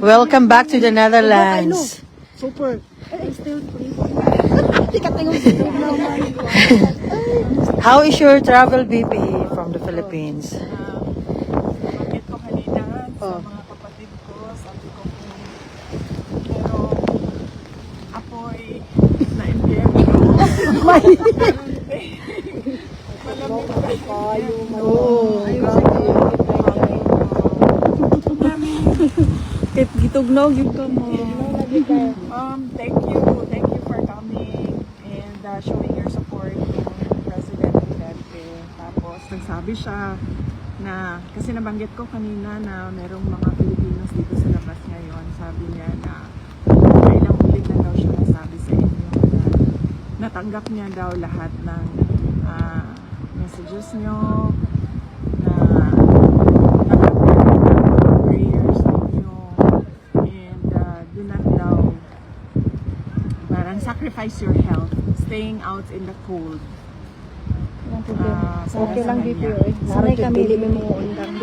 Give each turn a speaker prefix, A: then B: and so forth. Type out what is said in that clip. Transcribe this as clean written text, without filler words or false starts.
A: Welcome back to the Netherlands.
B: Super.
A: How is your travel, BP, from the Philippines?
C: Bakit ko kanina sa mga kapatid ko, sabi ko kung merong apoy na impyerno. Malamig kayo.
B: Kahit gitugnaw, yung ka mo.
C: Thank you for coming and showing your support to President Duterte. Tapos nagsabi siya na, kasi nabanggit ko kanina na merong mga Filipinos dito sa labas ngayon. Sabi niya na ilang ulit na daw siya nasabi sa inyo na natanggap niya daw lahat ng messages niyo, na natanggap niya ng prayers ninyo, and do not daw parang sacrifice your health staying out in the cold.
B: Okay lang, BPO. Sanay kami, di mo undang.